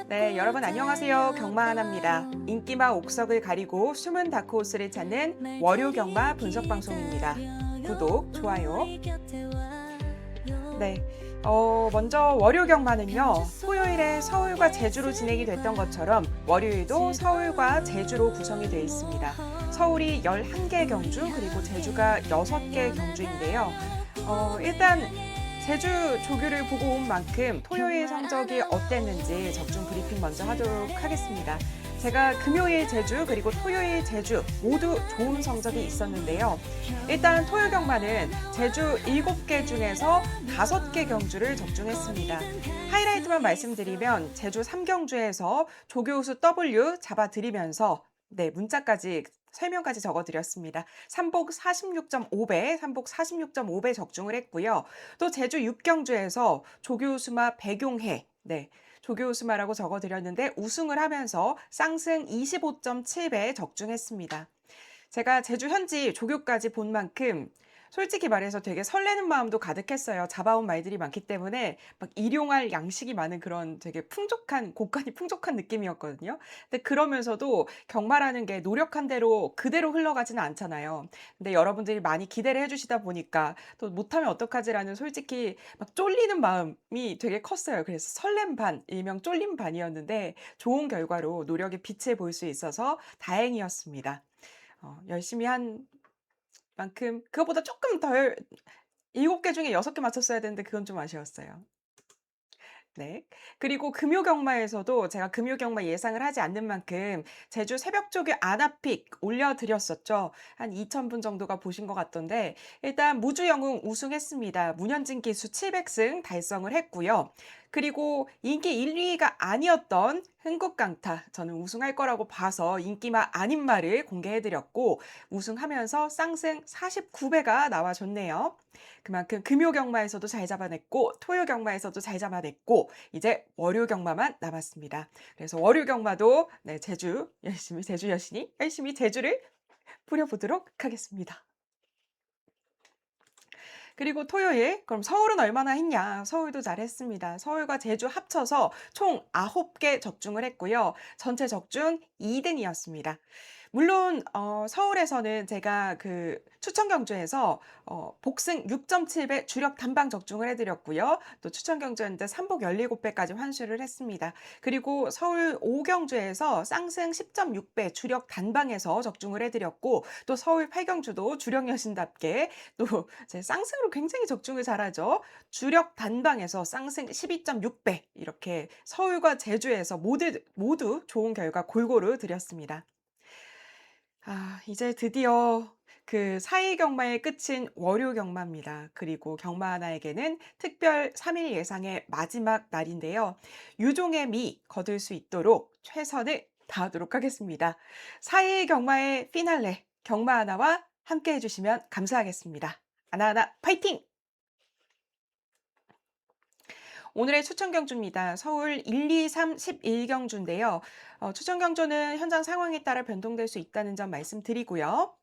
네, 여러분 안녕하세요. 경마하나입니다. 인기마 옥석을 가리고 숨은 다크호스를 찾는 월요 경마 분석 방송입니다. 구독, 좋아요. 네, 먼저 월요 경마는요. 토요일에 서울과 제주로 진행이 됐던 것처럼 월요일도 서울과 제주로 구성이 되어 있습니다. 서울이 11개 경주 그리고 제주가 6개 경주인데요. 일단 제주 조교를 보고 온 만큼 토요일 성적이 어땠는지 적중 브리핑 먼저 하도록 하겠습니다. 제가 금요일 제주 그리고 토요일 제주 모두 좋은 성적이 있었는데요. 일단 토요 경마는 제주 7개 중에서 5개 경주를 적중했습니다. 하이라이트만 말씀드리면 제주 3경주에서 조교우수 W 잡아드리면서 문자까지 설명까지 적어드렸습니다. 삼복 46.5배, 삼복 46.5배 적중을 했고요. 또 제주 6경주에서 조교우수마 백용해, 조교우수마라고 적어드렸는데 우승을 하면서 쌍승 25.7배 적중했습니다. 제가 제주 현지 조교까지 본 만큼 솔직히 말해서 되게 설레는 마음도 가득했어요. 잡아온 말들이 많기 때문에 막 일용할 양식이 많은 그런 되게 풍족한, 곡간이 풍족한 느낌이었거든요. 근데 그러면서도 경마라는 게 노력한 대로 그대로 흘러가지는 않잖아요. 근데 여러분들이 많이 기대를 해주시다 보니까 또 못하면 어떡하지라는 솔직히 막 쫄리는 마음이 되게 컸어요. 그래서 설렘 반, 일명 쫄림 반이었는데 좋은 결과로 노력의 빛을 볼 수 있어서 다행이었습니다. 열심히 한 만큼 그것보다 조금 덜 7개 중에 6개 맞췄어야 되는데 그건 좀 아쉬웠어요. 네. 그리고 금요 경마에서도 제가 금요 경마 예상을 하지 않는 만큼 제주 새벽 조교 아나픽 올려드렸었죠. 한 2,000분 정도가 보신 것 같던데 일단 무주영웅 우승했습니다. 문현진 기수 700승 달성을 했고요. 그리고 인기 1, 2위가 아니었던 흥국강타 저는 우승할 거라고 봐서 인기마 아닌 말을 공개해드렸고 우승하면서 쌍승 49배가 나와줬네요. 그만큼 금요 경마에서도 잘 잡아냈고 토요 경마에서도 잘 잡아냈고 이제 월요 경마만 남았습니다. 그래서 월요 경마도 제주 열심히 제주 여신이 열심히 제주를 부려보도록 하겠습니다. 그리고 토요일 그럼 서울은 얼마나 했냐? 서울도 잘했습니다. 서울과 제주 합쳐서 총 9개 적중을 했고요. 전체 적중 2등이었습니다. 물론 서울에서는 제가 그 추천 경주에서 복승 6.7배 주력 단방 적중을 해드렸고요. 또 추천 경주였는데 삼복 17배까지 환수를 했습니다. 그리고 서울 5경주에서 쌍승 10.6배 주력 단방에서 적중을 해드렸고 또 서울 8경주도 주력 여신답게 또 제 쌍승으로 굉장히 적중을 잘하죠. 주력 단방에서 쌍승 12.6배 이렇게 서울과 제주에서 모두 좋은 결과 골고루 드렸습니다. 이제 드디어 그 4일 경마의 끝인 월요 경마입니다. 그리고 경마 하나에게는 특별 3일 예상의 마지막 날인데요. 유종의 미 거둘 수 있도록 최선을 다하도록 하겠습니다. 4일 경마의 피날레 경마 하나와 함께 해주시면 감사하겠습니다. 하나하나 파이팅! 오늘의 추천 경주입니다. 서울 1, 2, 3, 11경주인데요. 추천 경주는 현장 상황에 따라 변동될 수 있다는 점 말씀드리고요.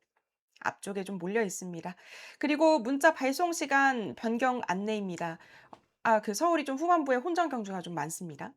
앞쪽에 좀 몰려 있습니다. 그리고 문자 발송 시간 변경 안내입니다. 그 서울이 좀 후반부에 혼전 경주가 좀 많습니다.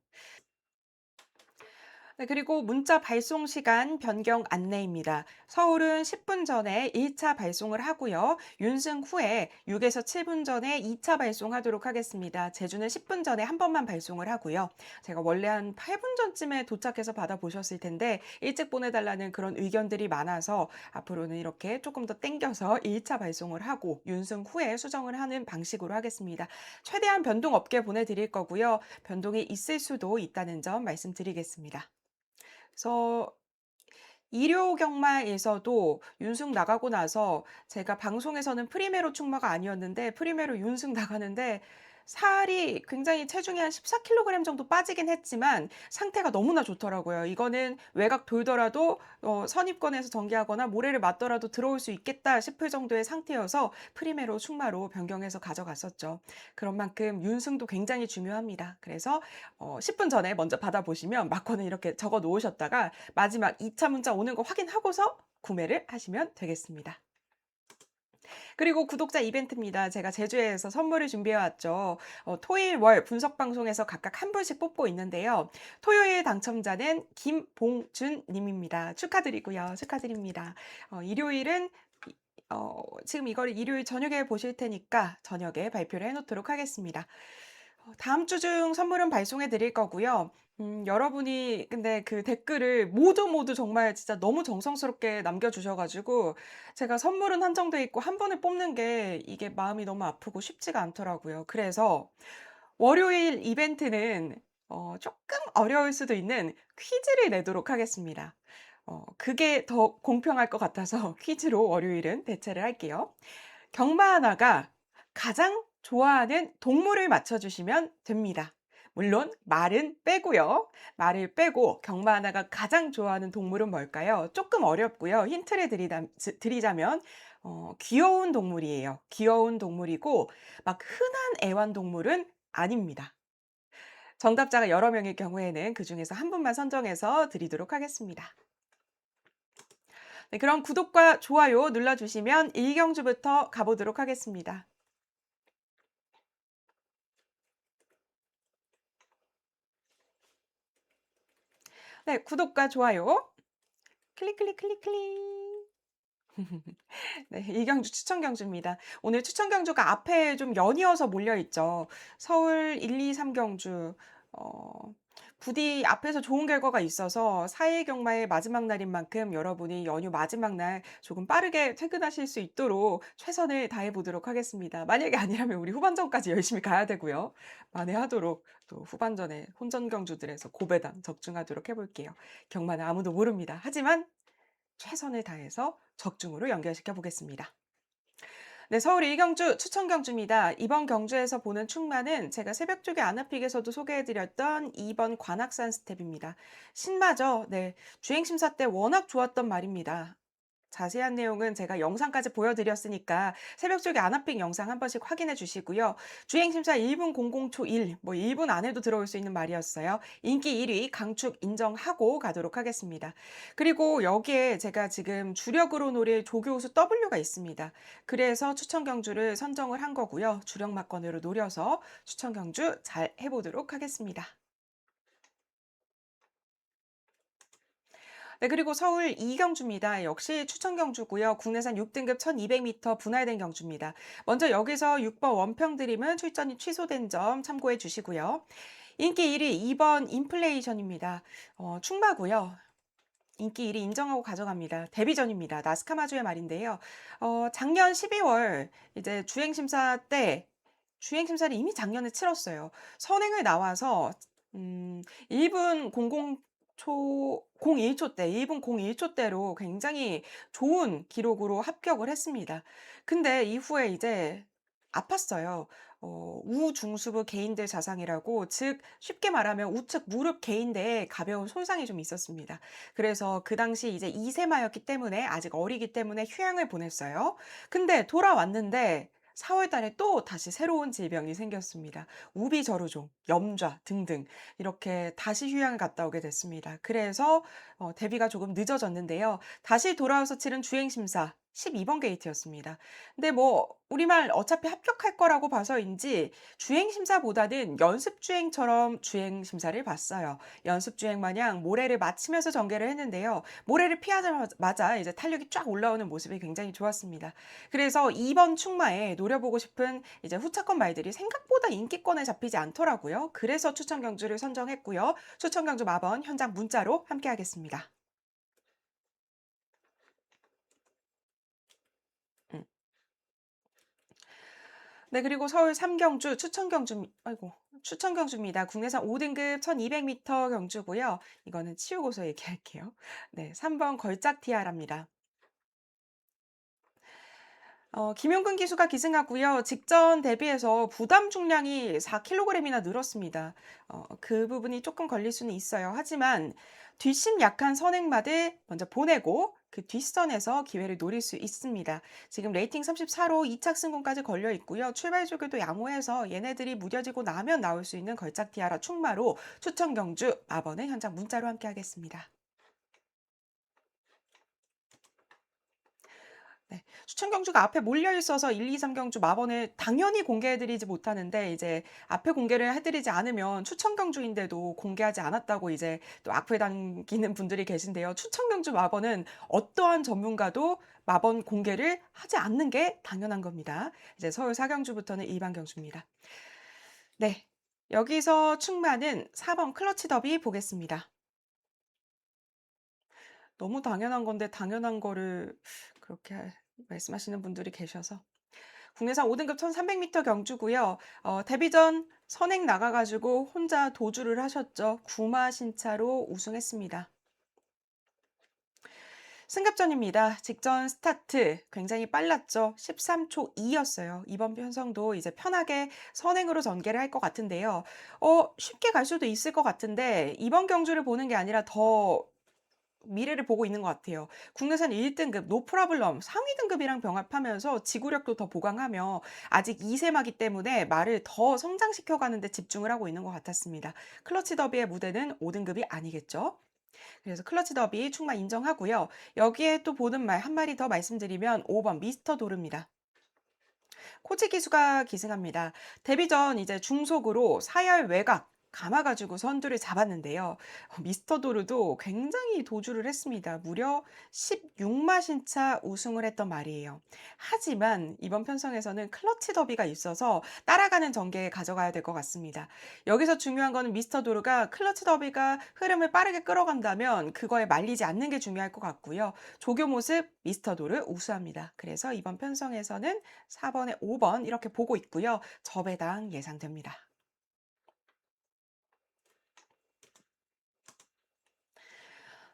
네, 그리고 문자 발송 시간 변경 안내입니다. 서울은 10분 전에 1차 발송을 하고요. 윤승 후에 6에서 7분 전에 2차 발송하도록 하겠습니다. 제주는 10분 전에 한 번만 발송을 하고요. 제가 원래 한 8분 전쯤에 도착해서 받아보셨을 텐데 일찍 보내달라는 그런 의견들이 많아서 앞으로는 이렇게 조금 더 땡겨서 1차 발송을 하고 윤승 후에 수정을 하는 방식으로 하겠습니다. 최대한 변동 없게 보내드릴 거고요. 변동이 있을 수도 있다는 점 말씀드리겠습니다. 그래서 일요 경마에서도 윤승 나가고 나서 제가 방송에서는 프리메로 충마가 아니었는데 프리메로 윤승 나가는데 살이 굉장히 체중이 한 14kg 정도 빠지긴 했지만 상태가 너무나 좋더라고요. 이거는 외곽 돌더라도 선입권에서 전개하거나 모래를 맞더라도 들어올 수 있겠다 싶을 정도의 상태여서 프리메로 충마로 변경해서 가져갔었죠. 그런 만큼 윤승도 굉장히 중요합니다. 그래서 10분 전에 먼저 받아보시면 막권은 이렇게 적어 놓으셨다가 마지막 2차 문자 오는 거 확인하고서 구매를 하시면 되겠습니다. 그리고 구독자 이벤트입니다. 제가 제주에서 선물을 준비해 왔죠. 토일, 월 분석 방송에서 각각 한 분씩 뽑고 있는데요. 토요일 당첨자는 김봉준 님입니다. 축하드리고요. 축하드립니다. 일요일은 지금 이거를 일요일 저녁에 보실 테니까 저녁에 발표를 해 놓도록 하겠습니다. 다음 주 중 선물은 발송해 드릴 거고요. 여러분이 근데 그 댓글을 모두 정말 진짜 너무 정성스럽게 남겨주셔 가지고 제가 선물은 한정돼 있고 한 분을 뽑는 게 이게 마음이 너무 아프고 쉽지가 않더라고요. 그래서 월요일 이벤트는 조금 어려울 수도 있는 퀴즈를 내도록 하겠습니다. 그게 더 공평할 것 같아서 퀴즈로 월요일은 대체를 할게요. 경마 하나가 가장 좋아하는 동물을 맞춰주시면 됩니다. 물론 말은 빼고요. 말을 빼고 경마 하나가 가장 좋아하는 동물은 뭘까요? 조금 어렵고요. 힌트를 드리자면 귀여운 동물이에요. 귀여운 동물이고 막 흔한 애완동물은 아닙니다. 정답자가 여러 명일 경우에는 그중에서 한 분만 선정해서 드리도록 하겠습니다. 네, 그럼 구독과 좋아요 눌러주시면 일경주부터 가보도록 하겠습니다. 네, 구독과 좋아요. 클릭, 클릭, 클릭, 클릭. 네, 이경주 추천 경주입니다. 오늘 추천 경주가 앞에 좀 연이어서 몰려 있죠. 서울 1, 2, 3 경주. 부디 앞에서 좋은 결과가 있어서 4일 경마의 마지막 날인 만큼 여러분이 연휴 마지막 날 조금 빠르게 퇴근하실 수 있도록 최선을 다해 보도록 하겠습니다. 만약에 아니라면 우리 후반전까지 열심히 가야 되고요. 만회하도록 또 후반전에 혼전 경주들에서 고배당 적중하도록 해볼게요. 경마는 아무도 모릅니다. 하지만 최선을 다해서 적중으로 연결시켜 보겠습니다. 네, 서울 일경주 추천 경주입니다. 이번 경주에서 보는 충마는 제가 새벽 쪽에 아나픽에서도 소개해드렸던 2번 관악산 스텝입니다. 신마죠. 네, 주행심사 때 워낙 좋았던 말입니다. 자세한 내용은 제가 영상까지 보여드렸으니까 새벽 쪽에 아나픽 영상 한 번씩 확인해 주시고요. 주행심사 1분 00초 1, 뭐 1분 안에도 들어올 수 있는 말이었어요. 인기 1위 강축 인정하고 가도록 하겠습니다. 그리고 여기에 제가 지금 주력으로 노릴 조교우수 W가 있습니다. 그래서 추천 경주를 선정을 한 거고요. 주력 막건으로 노려서 추천 경주 잘 해보도록 하겠습니다. 네, 그리고 서울 이경주입니다. 역시 추천 경주고요. 국내산 6등급 1200m 분할된 경주입니다. 먼저 여기서 6번 원평드림은 출전이 취소된 점 참고해 주시고요. 인기 1위 2번 인플레이션입니다. 충마고요. 인기 1위 인정하고 가져갑니다. 데뷔전입니다. 나스카마주의 말인데요. 작년 12월 이제 주행심사 때 주행심사를 이미 작년에 치렀어요. 선행을 나와서 1분 01초 때, 1분 01초 대로 굉장히 좋은 기록으로 합격을 했습니다. 근데 이후에 이제 아팠어요. 우중수부 개인대 자상이라고, 즉 쉽게 말하면 우측 무릎 개인대에 가벼운 손상이 좀 있었습니다. 그래서 그 당시 이제 2세마였기 때문에 아직 어리기 때문에 휴양을 보냈어요. 근데 돌아왔는데 4월 달에 또 다시 새로운 질병이 생겼습니다. 우비저루종, 염좌 등등 이렇게 다시 휴양을 갔다 오게 됐습니다. 그래서 데뷔가 조금 늦어졌는데요. 다시 돌아와서 치른 주행심사 12번 게이트였습니다. 근데 뭐 우리말 어차피 합격할 거라고 봐서인지 주행심사보다는 연습주행처럼 주행심사를 봤어요. 연습주행 마냥 모래를 맞추면서 전개를 했는데요. 모래를 피하자마자 이제 탄력이 쫙 올라오는 모습이 굉장히 좋았습니다. 그래서 이번 충마에 노려보고 싶은 이제 후차권 말들이 생각보다 인기권에 잡히지 않더라고요. 그래서 추천 경주를 선정했고요. 추천 경주 마번 현장 문자로 함께 하겠습니다. 음. 네, 그리고 서울 3경주 추천 경주입니다. 국내산 5등급 1200m 경주고요. 이거는 치우고서 얘기할게요. 네, 3번 걸작 티아라입니다. 김용근 기수가 기승하고요. 직전 대비해서 부담 중량이 4kg이나 늘었습니다. 그 부분이 조금 걸릴 수는 있어요. 하지만 뒷심 약한 선행마들 먼저 보내고 그 뒷선에서 기회를 노릴 수 있습니다. 지금 레이팅 34로 2착 승공까지 걸려 있고요. 출발 조교도 양호해서 얘네들이 무뎌지고 나면 나올 수 있는 걸작 티아라 충마로 추천 경주 마번은 현장 문자로 함께 하겠습니다. 네. 추천 경주가 앞에 몰려 있어서 1, 2, 3 경주 마번을 당연히 공개해 드리지 못하는데 이제 앞에 공개를 해 드리지 않으면 추천 경주인데도 공개하지 않았다고 이제 또 악플 남기는 분들이 계신데요. 추천 경주 마번은 어떠한 전문가도 마번 공개를 하지 않는 게 당연한 겁니다. 이제 서울 4경주부터는 일반 경주입니다. 네. 여기서 충만은 4번 클러치 더비 보겠습니다. 너무 당연한 건데 당연한 거를 그렇게 말씀하시는 분들이 계셔서. 국내산 5등급 1300m 경주고요. 데뷔전 선행 나가 가지고 혼자 도주를 하셨죠. 구마 신차로 우승했습니다. 승급전입니다. 직전 스타트 굉장히 빨랐죠. 13초 2였어요. 이번 편성도 이제 편하게 선행으로 전개를 할 것 같은데요. 쉽게 갈 수도 있을 것 같은데 이번 경주를 보는 게 아니라 더 미래를 보고 있는 것 같아요. 국내산 1등급 노프라블럼 상위 등급이랑 병합하면서 지구력도 더 보강하며 아직 2세마기 때문에 말을 더 성장시켜 가는 데 집중을 하고 있는 것 같았습니다. 클러치 더비의 무대는 5등급이 아니겠죠? 그래서 클러치 더비 충만 인정하고요. 여기에 또 보는 말 한 마리 더 말씀드리면 5번 미스터 도르입니다. 코치 기수가 기승합니다. 데뷔 전 이제 중속으로 사열 외곽 감아가지고 선두를 잡았는데요. 미스터 도르도 굉장히 도주를 했습니다. 무려 16마신차 우승을 했던 말이에요. 하지만 이번 편성에서는 클러치 더비가 있어서 따라가는 전개에 가져가야 될 것 같습니다. 여기서 중요한 거는 미스터 도르가 클러치 더비가 흐름을 빠르게 끌어간다면 그거에 말리지 않는 게 중요할 것 같고요. 조교 모습 미스터 도르 우수합니다. 그래서 이번 편성에서는 4번에 5번 이렇게 보고 있고요. 저배당 예상됩니다.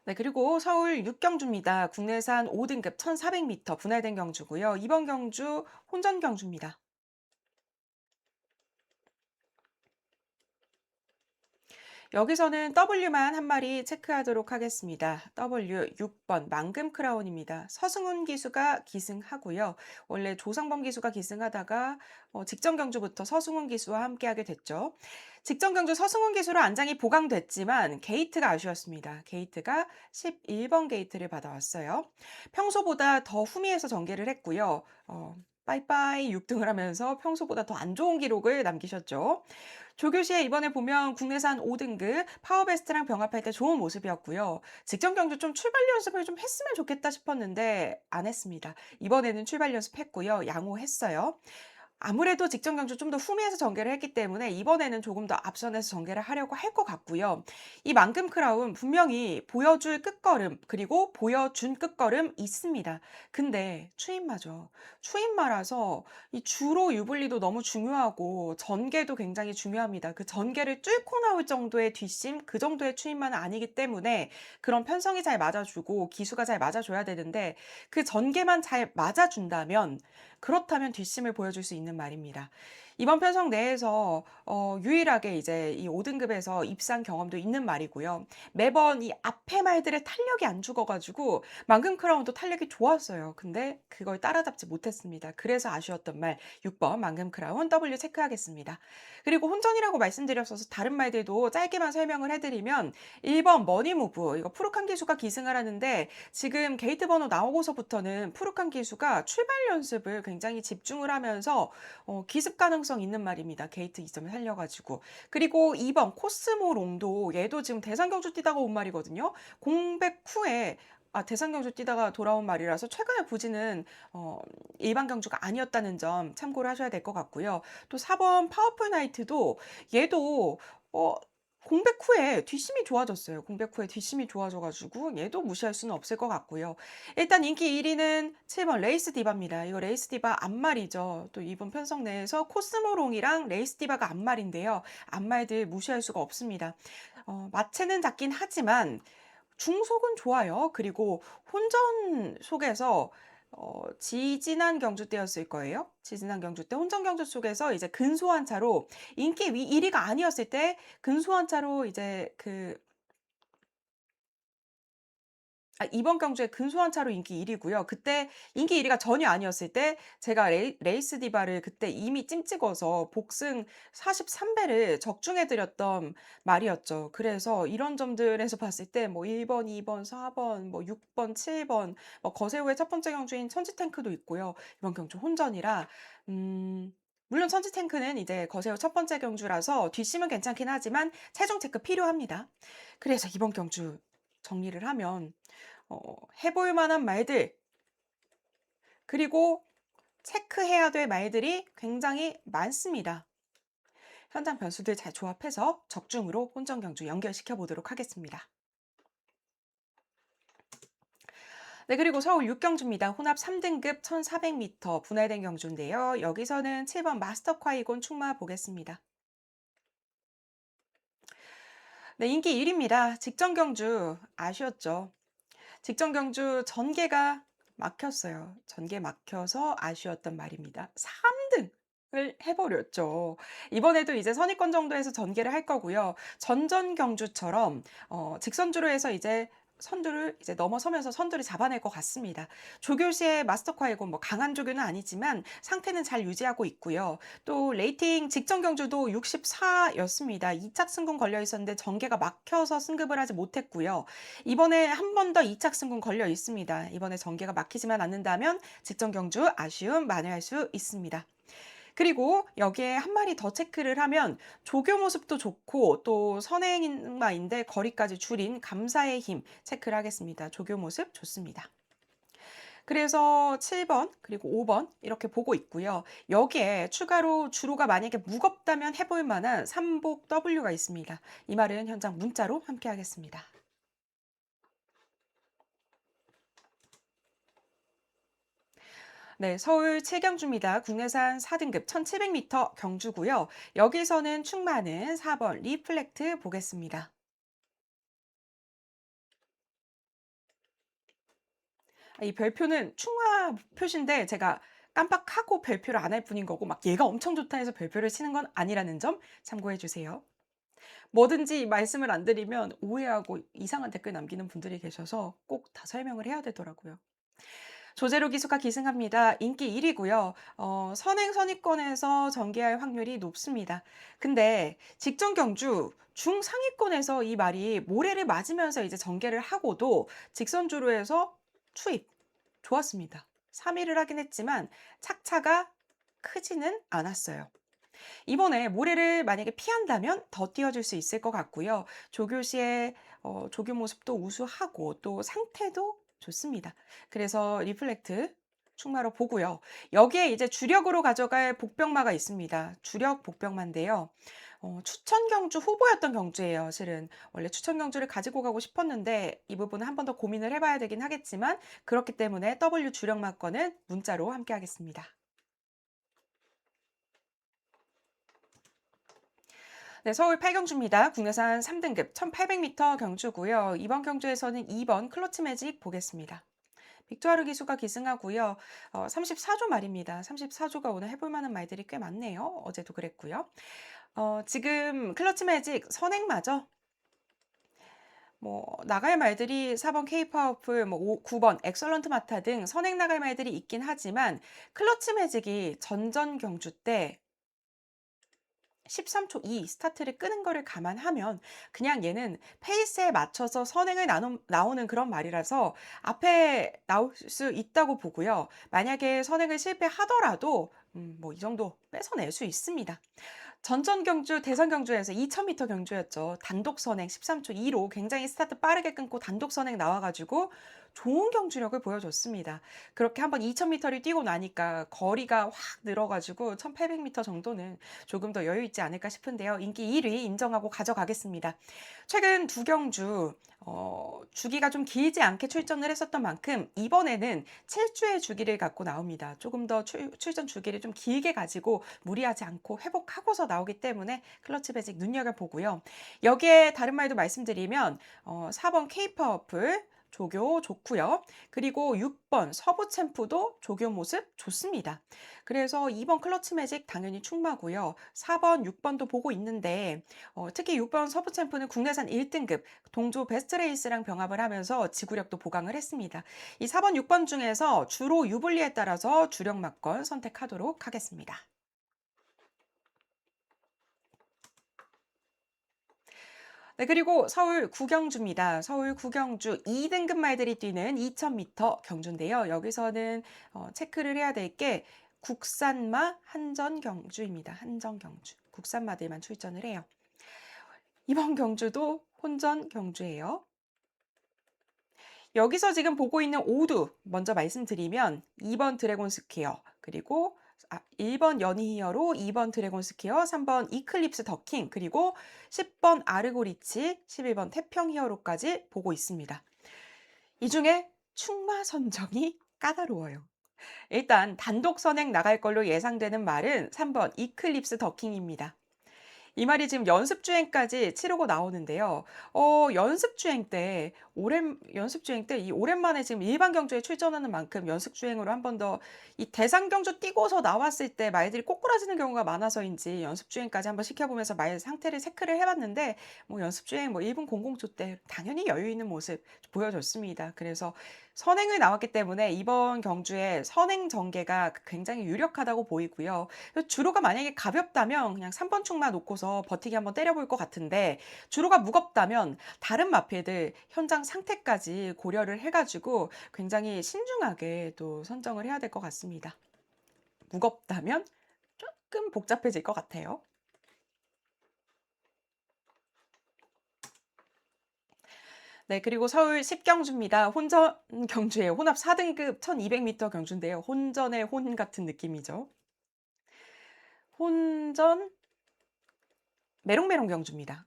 네, 그리고 서울 6경주입니다. 국내산 5등급 1400m 분할된 경주고요. 이번 경주 혼전 경주입니다. 여기서는 W만 한 마리 체크하도록 하겠습니다. W 6번 망금 크라운입니다. 서승훈 기수가 기승하고요. 원래 조상범 기수가 기승하다가 직전 경주부터 서승훈 기수와 함께하게 됐죠. 직전 경주 서승훈 기수로 안장이 보강됐지만 게이트가 아쉬웠습니다. 게이트가 11번 게이트를 받아왔어요. 평소보다 더 후미에서 전개를 했고요. 빠이빠이 6등을 하면서 평소보다 더 안 좋은 기록을 남기셨죠. 조교시에 이번에 보면 국내산 5등급 파워베스트랑 병합할 때 좋은 모습이었고요. 직전 경주 좀 출발 연습을 좀 했으면 좋겠다 싶었는데 안 했습니다. 이번에는 출발 연습했고요. 양호했어요. 아무래도 직전 경주 좀 더 후미에서 전개를 했기 때문에 이번에는 조금 더 앞선에서 전개를 하려고 할 것 같고요. 이 만금 크라운 분명히 보여줄 끝걸음 그리고 보여준 끝걸음 있습니다. 근데 추임마죠. 추임마라서 이 주로 유불리도 너무 중요하고 전개도 굉장히 중요합니다. 그 전개를 뚫고 나올 정도의 뒷심 그 정도의 추임마는 아니기 때문에 그런 편성이 잘 맞아주고 기수가 잘 맞아줘야 되는데 그 전개만 잘 맞아준다면 그렇다면 뒷심을 보여줄 수 있는 말입니다. 이번 편성 내에서 유일하게 이제 이 5등급에서 입상 경험도 있는 말이고요. 매번 이 앞에 말들의 탄력이 안 죽어가지고 망금 크라운도 탄력이 좋았어요. 근데 그걸 따라잡지 못했습니다. 그래서 아쉬웠던 말 6번 망금 크라운 W 체크하겠습니다. 그리고 혼전이라고 말씀드렸어서 다른 말들도 짧게만 설명을 해드리면 1번 머니무브 이거 푸르칸 기수가 기승을 하는데 지금 게이트 번호 나오고서부터는 푸르칸 기수가 출발 연습을 굉장히 집중을 하면서 기습 가능성 있는 말입니다. 게이트 2점을 살려가지고. 그리고 2번 코스모롱도 얘도 지금 대상 경주 뛰다가 온 말이거든요. 공백 후에 대상 경주 뛰다가 돌아온 말이라서 최근의 부진은 일반 경주가 아니었다는 점 참고를 하셔야 될 것 같고요. 또 4번 파워풀 나이트도 얘도 공백 후에 뒷심이 좋아졌어요. 공백 후에 뒷심이 좋아져가지고 얘도 무시할 수는 없을 것 같고요. 일단 인기 1위는 7번 레이스 디바입니다. 이거 레이스 디바 앞말이죠. 또 이번 편성 내에서 코스모롱이랑 레이스 디바가 앞말인데요. 앞말들 무시할 수가 없습니다. 마체는 작긴 하지만 중속은 좋아요. 그리고 혼전 속에서 지지난 경주 때였을 거예요. 지지난 경주 때 혼전 경주 속에서 이제 근소한 차로 인기 1위가 아니었을 때 근소한 차로 이제 이번 경주에 근소한 차로 인기 1 위고요. 그때 인기 1 위가 전혀 아니었을 때 제가 레이스 디바를 그때 이미 찜 찍어서 복승 43 배를 적중해 드렸던 말이었죠. 그래서 이런 점들에서 봤을 때 뭐 1 번, 2 번, 4 번, 뭐 6 번, 7 번, 뭐 거세우의 첫 번째 경주인 천지탱크도 있고요. 이번 경주 혼전이라 물론 천지탱크는 이제 거세우 첫 번째 경주라서 뒷심은 괜찮긴 하지만 체중 체크 필요합니다. 그래서 이번 경주 정리를 하면 해 볼 만한 말들 그리고 체크해야 될 말들이 굉장히 많습니다. 현장 변수들 잘 조합해서 적중으로 혼전 경주 연결시켜 보도록 하겠습니다. 네, 그리고 서울 6경주입니다. 혼합 3등급 1400m 분할된 경주인데요. 여기서는 7번 마스터 콰이곤 충마 보겠습니다. 네, 인기 1위입니다. 직전 경주 아쉬웠죠. 직전 경주 전개가 막혔어요. 전개 막혀서 아쉬웠던 말입니다. 3등을 해버렸죠. 이번에도 이제 선입권 정도에서 전개를 할 거고요. 전전 경주처럼 직선주로 해서 이제 선두를 이제 넘어서면서 선두를 잡아낼 것 같습니다. 조교시의 마스터카이곤 뭐 강한 조교는 아니지만 상태는 잘 유지하고 있고요. 또 레이팅 직전 경주도 64였습니다. 2착 승군 걸려 있었는데 전개가 막혀서 승급을 하지 못했고요. 이번에 한 번 더 2착 승군 걸려 있습니다. 이번에 전개가 막히지만 않는다면 직전 경주 아쉬움 만회할 수 있습니다. 그리고 여기에 한 마리 더 체크를 하면 조교 모습도 좋고 또 선행마인데 거리까지 줄인 감사의 힘 체크를 하겠습니다. 조교 모습 좋습니다. 그래서 7번 그리고 5번 이렇게 보고 있고요. 여기에 추가로 주로가 만약에 무겁다면 해볼 만한 삼복 W가 있습니다. 이 말은 현장 문자로 함께 하겠습니다. 네, 서울 7경주입니다. 국내산 4등급 1700m 경주고요. 여기서는 충마는 4번 리플렉트 보겠습니다. 이 별표는 충마 표시인데 제가 깜빡하고 별표를 안 할 뿐인 거고 막 얘가 엄청 좋다 해서 별표를 치는 건 아니라는 점 참고해 주세요. 뭐든지 말씀을 안 드리면 오해하고 이상한 댓글 남기는 분들이 계셔서 꼭 다 설명을 해야 되더라고요. 조제로 기수가 기승합니다. 인기 1위고요. 선행 선입권에서 전개할 확률이 높습니다. 근데 직전 경주 중상위권에서 이 말이 모래를 맞으면서 이제 전개를 하고도 직선주로 해서 추입 좋았습니다. 3위를 하긴 했지만 착차가 크지는 않았어요. 이번에 모래를 만약에 피한다면 더 띄워줄 수 있을 것 같고요. 조교시의 조교 모습도 우수하고 또 상태도 좋습니다. 그래서 리플렉트 충마로 보고요. 여기에 이제 주력으로 가져갈 복병마가 있습니다. 주력 복병마인데요. 추천 경주 후보였던 경주예요. 실은 원래 추천 경주를 가지고 가고 싶었는데 이 부분은 한 번 더 고민을 해봐야 되긴 하겠지만 그렇기 때문에 W 주력마권은 문자로 함께 하겠습니다. 네, 서울 8경주입니다. 국내산 3등급 1800m 경주고요. 이번 경주에서는 2번 클러치 매직 보겠습니다. 빅투아르 기수가 기승하고요. 34조 말입니다. 34조가 오늘 해볼 만한 말들이 꽤 많네요. 어제도 그랬고요. 지금 클러치 매직 선행마죠. 뭐 나갈 말들이 4번 K-파워풀, 뭐 9번 엑설런트 마타 등 선행 나갈 말들이 있긴 하지만 클러치 매직이 전전 경주 때 13초 2 스타트를 끄는 거를 감안하면 그냥 얘는 페이스에 맞춰서 선행을 나오는 그런 말이라서 앞에 나올 수 있다고 보고요. 만약에 선행을 실패하더라도 뭐 이 정도 뺏어낼 수 있습니다. 전전 경주, 대선 경주에서 2000m 경주였죠. 단독 선행 13초 2로 굉장히 스타트 빠르게 끊고 단독 선행 나와가지고 좋은 경주력을 보여줬습니다. 그렇게 한번 2000m를 뛰고 나니까 거리가 확 늘어가지고 1800m 정도는 조금 더 여유 있지 않을까 싶은데요. 인기 1위 인정하고 가져가겠습니다. 최근 두 경주 주기가 좀 길지 않게 출전을 했었던 만큼 이번에는 7주의 주기를 갖고 나옵니다. 조금 더 출전 주기를 좀 길게 가지고 무리하지 않고 회복하고서 나오기 때문에 클러치 배직 눈여겨보고요. 여기에 다른 말도 말씀드리면 4번 K-파워풀 조교 좋고요. 그리고 6번 서부 챔프도 조교 모습 좋습니다. 그래서 2번 클러치 매직 당연히 충마고요. 4번, 6번도 보고 있는데 특히 6번 서부 챔프는 국내산 1등급 동조 베스트 레이스랑 병합을 하면서 지구력도 보강을 했습니다. 이 4번, 6번 중에서 주로 유불리에 따라서 주력 막건 선택하도록 하겠습니다. 네, 그리고 서울 구경주입니다. 서울 구경주 2등급 말들이 뛰는 2000m 경주인데요. 여기서는 체크를 해야 될 게 국산마 한전 경주입니다. 한전 경주. 국산마들만 출전을 해요. 이번 경주도 혼전 경주예요. 여기서 지금 보고 있는 오두 먼저 말씀드리면 2번 드래곤 스퀘어 그리고 1번 연희히어로 2번 드래곤 스퀘어 3번 이클립스 더킹 그리고 10번 아르고리치 11번 태평 히어로까지 보고 있습니다. 이 중에 충마 선정이 까다로워요. 일단 단독 선행 나갈 걸로 예상되는 말은 3번 이클립스 더킹입니다. 이 말이 지금 연습 주행까지 치르고 나오는데요. 연습 주행 때 이 오랜만에 지금 일반 경주에 출전하는 만큼 연습 주행으로 한 번 더 이 대상 경주 뛰고서 나왔을 때 말들이 꼬꾸라지는 경우가 많아서인지 연습 주행까지 한번 시켜보면서 말 상태를 체크를 해봤는데 뭐 연습 주행 뭐 1분 00초 때 당연히 여유 있는 모습 보여줬습니다. 그래서 선행을 나왔기 때문에 이번 경주에 선행 전개가 굉장히 유력하다고 보이고요. 주로가 만약에 가볍다면 그냥 3번 축만 놓고서 버티기 한번 때려볼 것 같은데 주로가 무겁다면 다른 마필들 현장 상태까지 고려를 해가지고 굉장히 신중하게 또 선정을 해야 될 것 같습니다. 무겁다면 조금 복잡해질 것 같아요. 네, 그리고 서울 10경주입니다. 혼전 경주예요. 혼합 4등급 1200m 경주인데요. 혼전의 혼 같은 느낌이죠. 혼전 메롱메롱 경주입니다.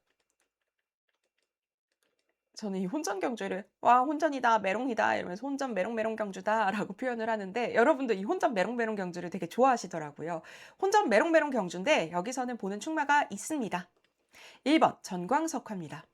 저는 이 혼전 경주를 와 혼전이다 메롱이다 이러면서 혼전 메롱메롱 경주다라고 표현을 하는데 여러분도 이 혼전 메롱메롱 경주를 되게 좋아하시더라고요. 혼전 메롱메롱 경주인데 여기서는 보는 충마가 있습니다. 1번 전광석화입니다.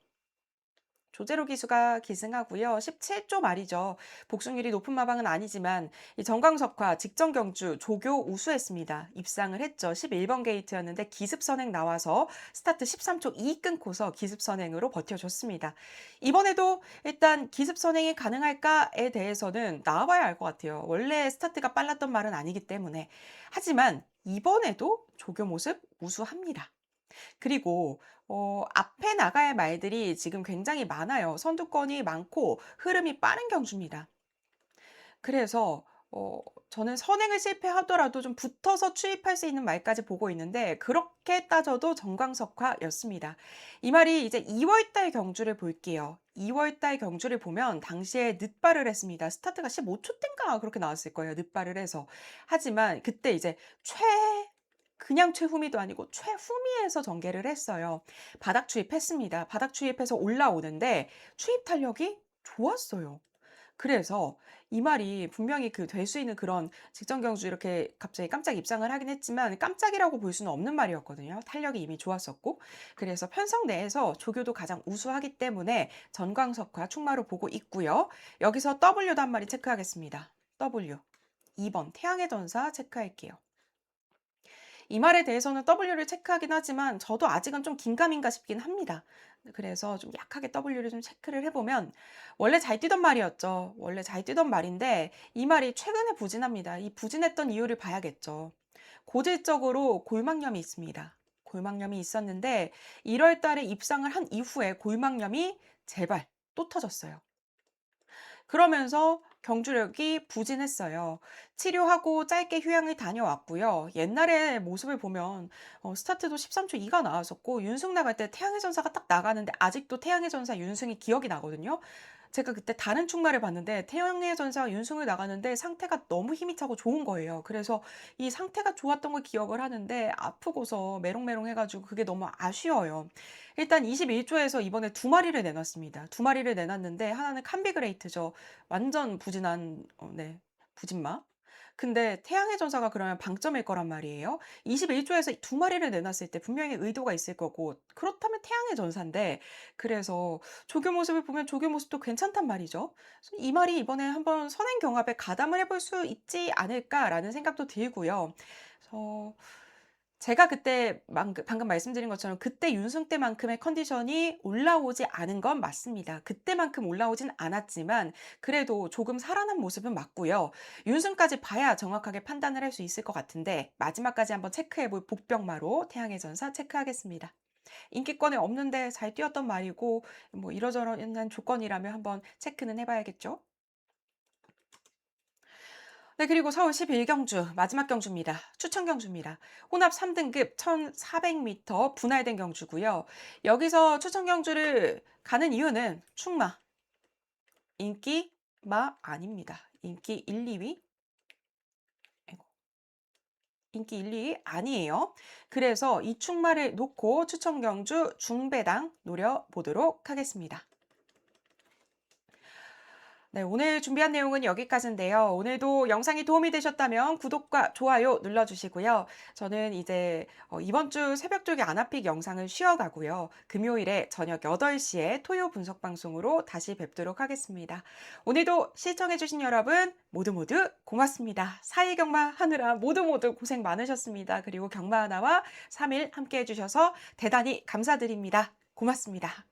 조제로 기수가 기승하고요. 17조 말이죠. 복숭률이 높은 마방은 아니지만 이 정광석화 직전 경주 조교 우수했습니다. 입상을 했죠. 11번 게이트였는데 기습선행 나와서 스타트 13초 2 끊고서 기습선행으로 버텨줬습니다. 이번에도 일단 기습선행이 가능할까에 대해서는 나와봐야 알 것 같아요. 원래 스타트가 빨랐던 말은 아니기 때문에. 하지만 이번에도 조교 모습 우수합니다. 그리고 앞에 나갈 말들이 지금 굉장히 많아요. 선두권이 많고 흐름이 빠른 경주입니다. 그래서 저는 선행을 실패하더라도 좀 붙어서 추입할 수 있는 말까지 보고 있는데 그렇게 따져도 정광석화였습니다. 이 말이 이제 2월 달 경주를 볼게요. 2월 달 경주를 보면 당시에 늦발을 했습니다. 스타트가 15초 땐가 그렇게 나왔을 거예요. 늦발을 해서. 하지만 그때 이제 그냥 최후미도 아니고 최후미에서 전개를 했어요. 바닥 추입했습니다. 바닥 추입해서 올라오는데 추입 탄력이 좋았어요. 그래서 이 말이 분명히 될 수 있는 그런 직전 경주 이렇게 갑자기 깜짝 입상을 하긴 했지만 깜짝이라고 볼 수는 없는 말이었거든요. 탄력이 이미 좋았었고. 그래서 편성 내에서 조교도 가장 우수하기 때문에 전광석화 충마로 보고 있고요. 여기서 W도 한 마리 체크하겠습니다. W. 2번 태양의 전사 체크할게요. 이 말에 대해서는 W를 체크하긴 하지만 저도 아직은 좀 긴가민가 싶긴 합니다. 그래서 좀 약하게 W를 좀 체크를 해보면 원래 잘 뛰던 말이었죠. 원래 잘 뛰던 말인데 이 말이 최근에 부진합니다. 이 부진했던 이유를 봐야겠죠. 고질적으로 골막염이 있습니다. 골막염이 있었는데 1월 달에 입상을 한 이후에 골막염이 제발 또 터졌어요. 그러면서 경주력이 부진했어요. 치료하고 짧게 휴양을 다녀왔고요. 옛날의 모습을 보면 스타트도 13초 2가 나왔었고 윤승 나갈 때 태양의 전사가 딱 나가는데 아직도 태양의 전사 윤승이 기억이 나거든요. 제가 그때 다른 충마를 봤는데 태양의 전사 윤승을 나가는데 상태가 너무 힘이 차고 좋은 거예요. 그래서 이 상태가 좋았던 걸 기억을 하는데 아프고서 메롱메롱 해가지고 그게 너무 아쉬워요. 일단 21조에서 이번에 두 마리를 내놨습니다. 두 마리를 내놨는데 하나는 캄비그레이트죠. 완전 부진한 부진마. 근데 태양의 전사가 그러면 방점일 거란 말이에요. 21조에서 두 마리를 내놨을 때 분명히 의도가 있을 거고 그렇다면 태양의 전사인데 그래서 조교 모습을 보면 조교 모습도 괜찮단 말이죠. 그래서 이 말이 이번에 한번 선행 경합에 가담을 해볼 수 있지 않을까라는 생각도 들고요. 그래서 제가 그때 방금 말씀드린 것처럼 그때 윤승 때만큼의 컨디션이 올라오지 않은 건 맞습니다. 그때만큼 올라오진 않았지만 그래도 조금 살아난 모습은 맞고요. 윤승까지 봐야 정확하게 판단을 할 수 있을 것 같은데 마지막까지 한번 체크해 볼 복병마로 태양의 전사 체크하겠습니다. 인기권에 없는데 잘 뛰었던 말이고 뭐 이러저러한 조건이라면 한번 체크는 해 봐야겠죠. 네, 그리고 서울 11경주 마지막 경주입니다. 추천 경주입니다. 혼합 3등급 1,400m 분할된 경주고요. 여기서 추천 경주를 가는 이유는 충마, 인기마 아닙니다. 인기 1, 2위? 아이고, 인기 1, 2위 아니에요. 그래서 이 충마를 놓고 추천 경주 중배당 노려보도록 하겠습니다. 네, 오늘 준비한 내용은 여기까지인데요. 오늘도 영상이 도움이 되셨다면 구독과 좋아요 눌러주시고요. 저는 이제 이번 주 새벽쪽에 아나픽 영상을 쉬어가고요. 금요일에 저녁 8시에 토요 분석 방송으로 다시 뵙도록 하겠습니다. 오늘도 시청해주신 여러분 모두 고맙습니다. 4일 경마 하느라 모두 고생 많으셨습니다. 그리고 경마 하나와 3일 함께 해주셔서 대단히 감사드립니다. 고맙습니다.